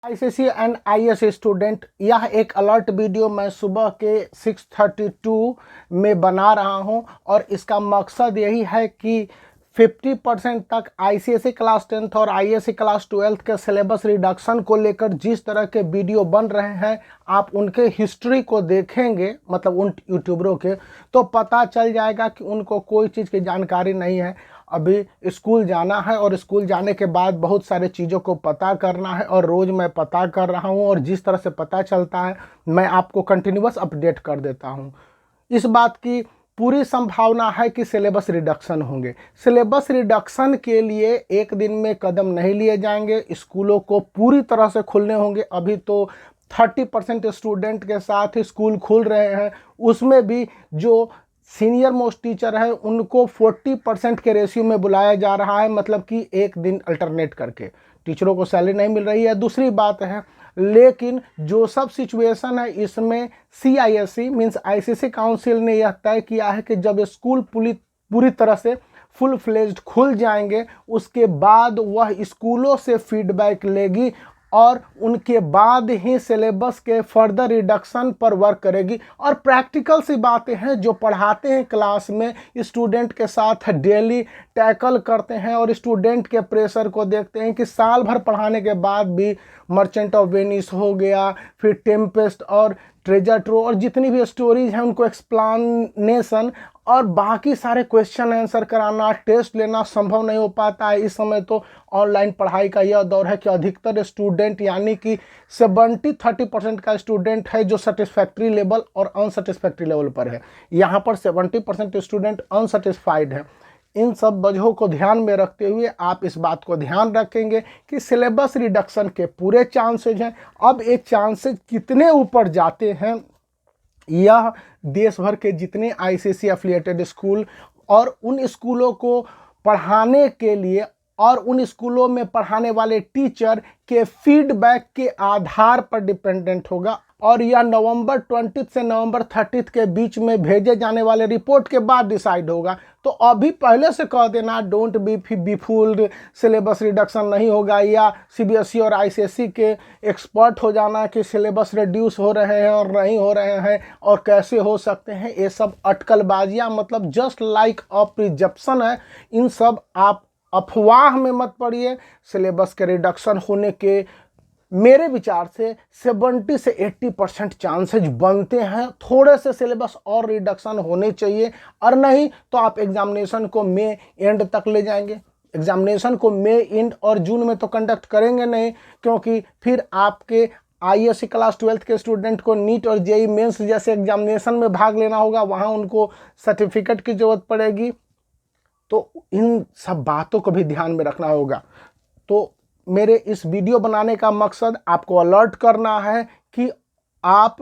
ICSE and IAS student, यह एक alert video मैं सुबह के 6:32 में बना रहा हूं और इसका मकसद यही है कि 50% तक आईसीएसई क्लास 10th और आईएएसई क्लास 12th के सिलेबस रिडक्शन को लेकर जिस तरह के वीडियो बन रहे हैं, आप उनके हिस्ट्री को देखेंगे, मतलब उन यूट्यूबरों के, तो पता चल जाएगा कि उनको कोई चीज़ की जानकारी नहीं है। अभी स्कूल जाना है और स्कूल जाने के बाद बहुत सारे चीज़ों को पता करना है और रोज़ मैं पता कर रहा हूँ और जिस तरह से पता चलता है मैं आपको कंटिन्यूअस अपडेट कर देता हूँ। इस बात की पूरी संभावना है कि सिलेबस रिडक्शन होंगे। सिलेबस रिडक्शन के लिए एक दिन में कदम नहीं लिए जाएंगे, स्कूलों को पूरी तरह से खुलने होंगे। अभी तो 30% स्टूडेंट के साथ ही स्कूल खुल रहे हैं, उसमें भी जो सीनियर मोस्ट टीचर है उनको 40% के रेशियो में बुलाया जा रहा है, मतलब कि एक दिन अल्टरनेट करके। टीचरों को सैलरी नहीं मिल रही है, दूसरी बात है। लेकिन जो सब सिचुएशन है इसमें सीआईएससी मीन्स आईसीएसई काउंसिल ने यह तय किया है कि जब स्कूल पूरी तरह से फुल फ्लेज्ड खुल जाएंगे उसके बाद वह स्कूलों से फीडबैक लेगी और उनके बाद ही सिलेबस के फर्दर रिडक्शन पर वर्क करेगी। और प्रैक्टिकल सी बातें हैं, जो पढ़ाते हैं क्लास में स्टूडेंट के साथ डेली टैकल करते हैं और स्टूडेंट के प्रेशर को देखते हैं कि साल भर पढ़ाने के बाद भी मर्चेंट ऑफ वेनिस हो गया, फिर टेम्पेस्ट और ट्रेजर ट्रो और जितनी भी स्टोरीज हैं उनको एक्सप्लानेशन और बाकी सारे क्वेश्चन आंसर कराना, टेस्ट लेना संभव नहीं हो पाता है। इस समय तो ऑनलाइन पढ़ाई का यह दौर है कि अधिकतर स्टूडेंट यानी कि 70-30% का स्टूडेंट है जो सेटिस्फैक्ट्री लेवल और अनसेटिस्फैक्ट्री लेवल पर है। यहाँ पर 70% स्टूडेंट अनसेटिस्फाइड है। इन सब वजहों को ध्यान में रखते हुए आप इस बात को ध्यान रखेंगे कि सिलेबस रिडक्शन के पूरे चांसेज हैं। अब ये चांसेज कितने ऊपर जाते हैं, यह देश भर के जितने आईसीएसई एफिलिएटेड स्कूल और उन स्कूलों को पढ़ाने के लिए और उन स्कूलों में पढ़ाने वाले टीचर के फीडबैक के आधार पर डिपेंडेंट होगा। और यह नवंबर 20 से नवंबर 30 के बीच में भेजे जाने वाले रिपोर्ट के बाद डिसाइड होगा। तो अभी पहले से कह देना don't be fooled, syllabus reduction नहीं होगा, या सीबीएसई और आईसीएसई के एक्सपर्ट हो जाना कि सिलेबस रिड्यूस हो रहे हैं और नहीं हो रहे हैं और कैसे हो सकते हैं, ये सब अटकलबाजियाँ, मतलब जस्ट लाइक अ प्रिजप्शन है। इन सब आप अफवाह में मत पड़िए। सिलेबस के रिडक्शन होने के मेरे विचार से 70 से 80% चांसेज बनते हैं। थोड़े से सिलेबस और रिडक्शन होने चाहिए, और नहीं तो आप एग्जामिनेशन को मई एंड तक ले जाएंगे। एग्जामिनेशन को मई एंड और जून में तो कंडक्ट करेंगे नहीं, क्योंकि फिर आपके आईएससी क्लास 12th के स्टूडेंट को नीट और जेईई मेंस जैसे एग्जामिनेशन में भाग लेना होगा, वहाँ उनको सर्टिफिकेट की ज़रूरत पड़ेगी। तो इन सब बातों को भी ध्यान में रखना होगा। तो मेरे इस वीडियो बनाने का मकसद आपको अलर्ट करना है कि आप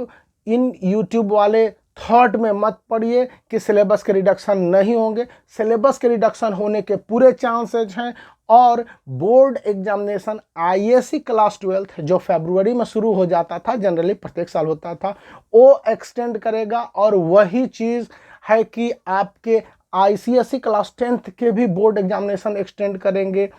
इन यूट्यूब वाले थॉट में मत पड़िए कि सिलेबस के रिडक्शन नहीं होंगे। सिलेबस के रिडक्शन होने के पूरे चांसेज हैं। और board examination ISC class 12th जो फरवरी में शुरू हो जाता था, जनरली प्रत्येक साल होता था, वो एक्सटेंड करेगा। और वही चीज़ है कि आपके आईसीएसई क्लास 10th के भी बोर्ड एग्जामिनेशन एक्सटेंड करेंगे।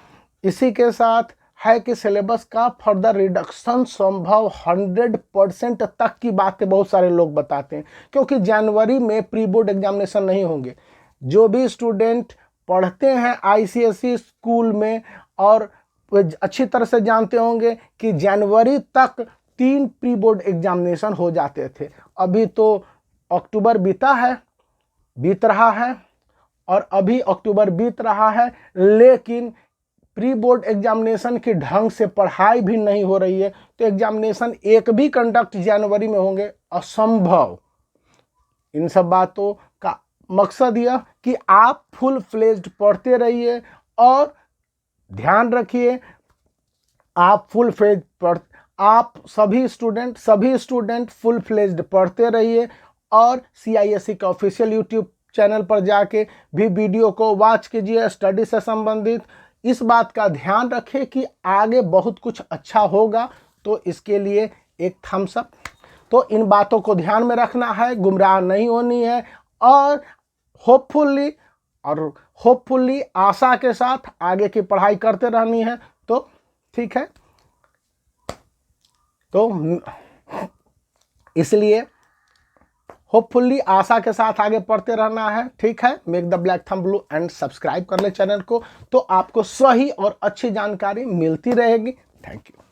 इसी के साथ है कि सिलेबस का फर्दर रिडक्शन संभव 100% तक की बातें बहुत सारे लोग बताते हैं, क्योंकि जनवरी में प्री बोर्ड एग्जामिनेशन नहीं होंगे। जो भी स्टूडेंट पढ़ते हैं आईसीएसई स्कूल में और अच्छी तरह से जानते होंगे कि जनवरी तक 3 प्री बोर्ड एग्जामिनेशन हो जाते थे। अभी तो अक्टूबर बीत रहा है और अभी अक्टूबर बीत रहा है, लेकिन प्री बोर्ड एग्जामिनेशन की ढंग से पढ़ाई भी नहीं हो रही है। तो एग्जामिनेशन एक भी कंडक्ट जनवरी में होंगे असंभव। इन सब बातों का मकसद यह कि आप फुल फ्लेज्ड पढ़ते रहिए और ध्यान रखिए, आप फुल फ्लेज्ड आप सभी स्टूडेंट फुल फ्लेज्ड पढ़ते रहिए। और सीआईएससी का ऑफिशियल यूट्यूब चैनल पर जाके भी वीडियो को वॉच कीजिए स्टडी से संबंधित। इस बात का ध्यान रखें कि आगे बहुत कुछ अच्छा होगा, तो इसके लिए एक थम्स अप। तो इन बातों को ध्यान में रखना है, गुमराह नहीं होनी है, और होपफुली आशा के साथ आगे की पढ़ाई करते रहनी है। तो ठीक है। तो इसलिए होपफुली आशा के साथ आगे पढ़ते रहना है, ठीक है। Make the black thumb blue and subscribe कर ले चैनल को, तो आपको सही और अच्छी जानकारी मिलती रहेगी। Thank you.